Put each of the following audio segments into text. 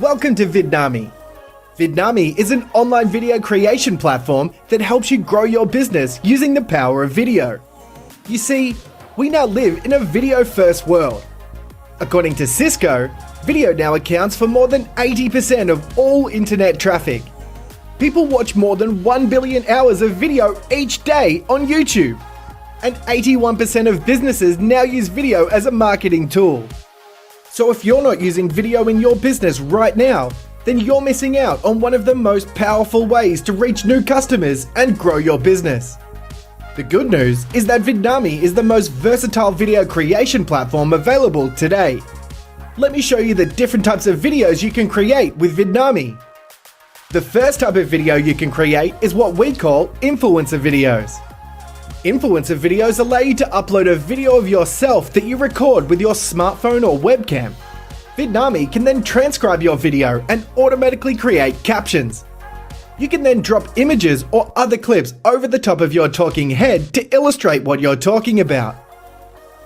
Welcome to Vidnami. Vidnami is an online video creation platform that helps you grow your business using the power of video. You see, we now live in a video-first world. According to Cisco, video now accounts for more than 80% of all internet traffic. People watch more than 1 billion hours of video each day on YouTube. And 81% of businesses now use video as a marketing tool. So if you're not using video in your business right now, then you're missing out on one of the most powerful ways to reach new customers and grow your business. The good news is that Vidnami is the most versatile video creation platform available today. Let me show you the different types of videos you can create with Vidnami. The first type of video you can create is what we call influencer videos. Influencer videos allow you to upload a video of yourself that you record with your smartphone or webcam. Vidnami can then transcribe your video and automatically create captions. You can then drop images or other clips over the top of your talking head to illustrate what you're talking about.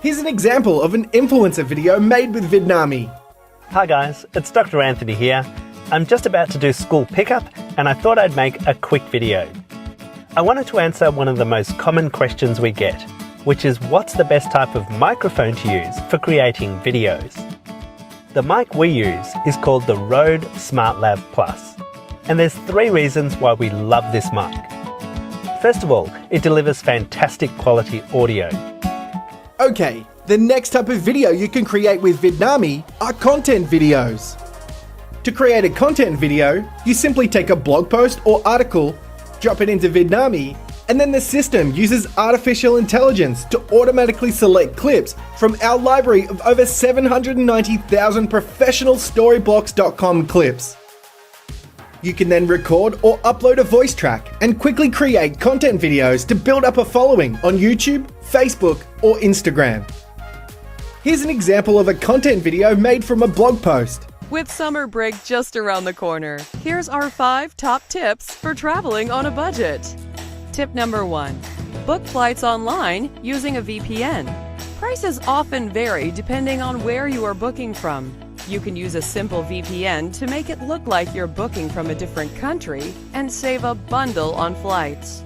Here's an example of an influencer video made with Vidnami. Hi guys, it's Dr. Anthony here. I'm just about to do school pickup and I thought I'd make a quick video. I wanted to answer one of the most common questions we get, which is what's the best type of microphone to use for creating videos? The mic we use is called the Rode SmartLav Plus, and there's 3 reasons why we love this mic. First of all, it delivers fantastic quality audio. Okay, the next type of video you can create with Vidnami are content videos. To create a content video, you simply take a blog post or article, drop it into Vidnami, and then the system uses artificial intelligence to automatically select clips from our library of over 790,000 professional Storyblocks.com clips. You can then record or upload a voice track and quickly create content videos to build up a following on YouTube, Facebook, or Instagram. Here's an example of a content video made from a blog post. With summer break just around the corner, here's our 5 top tips for traveling on a budget. Tip number 1. Book flights online using a VPN. Prices often vary depending on where you are booking from. You can use a simple VPN to make it look like you're booking from a different country and save a bundle on flights.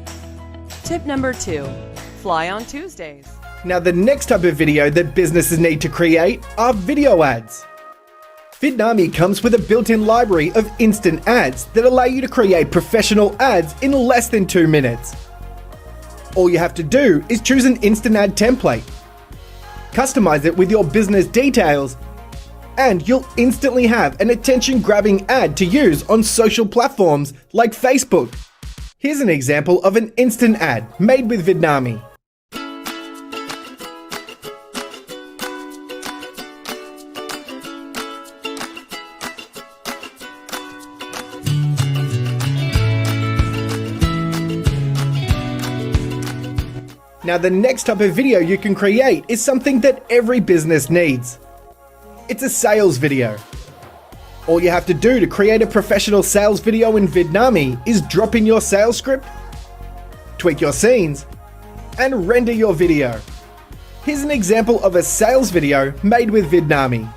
Tip number 2. Fly on Tuesdays. Now the next type of video that businesses need to create are video ads. Vidnami comes with a built-in library of instant ads that allow you to create professional ads in less than 2 minutes. All you have to do is choose an instant ad template, customize it with your business details, and you'll instantly have an attention-grabbing ad to use on social platforms like Facebook. Here's an example of an instant ad made with Vidnami. Now the next type of video you can create is something that every business needs. It's a sales video. All you have to do to create a professional sales video in Vidnami is drop in your sales script, tweak your scenes, and render your video. Here's an example of a sales video made with Vidnami.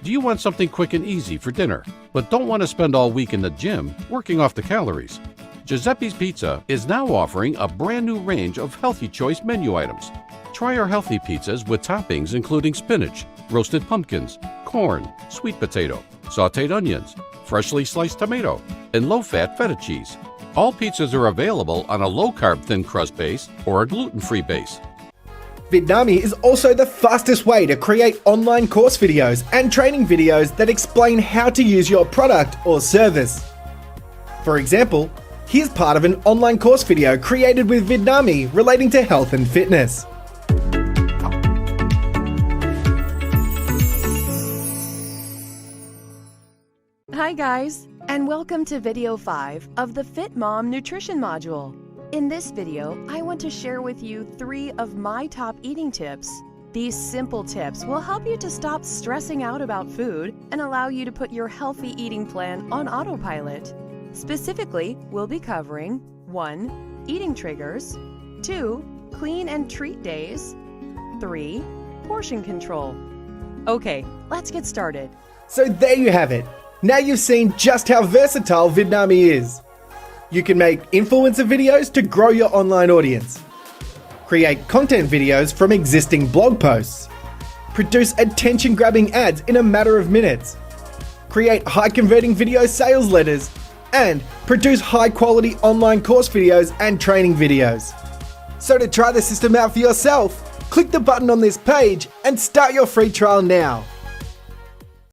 Do you want something quick and easy for dinner, but don't want to spend all week in the gym working off the calories? Giuseppe's Pizza is now offering a brand new range of Healthy Choice menu items. Try our healthy pizzas with toppings including spinach, roasted pumpkins, corn, sweet potato, sautéed onions, freshly sliced tomato, and low-fat feta cheese. All pizzas are available on a low-carb thin crust base or a gluten-free base. Vidnami is also the fastest way to create online course videos and training videos that explain how to use your product or service. For example, here's part of an online course video created with Vidnami relating to health and fitness. Hi guys, and welcome to video 5 of the Fit Mom Nutrition module. In this video, I want to share with you 3 of my top eating tips. These simple tips will help you to stop stressing out about food and allow you to put your healthy eating plan on autopilot. Specifically, we'll be covering 1. Eating triggers, 2. Clean and treat days, 3. Portion control. Okay, let's get started. So there you have it. Now you've seen just how versatile Vidnami is. You can make influencer videos to grow your online audience, create content videos from existing blog posts, produce attention-grabbing ads in a matter of minutes, create high-converting video sales letters, and produce high-quality online course videos and training videos. So to try the system out for yourself, click the button on this page and start your free trial now.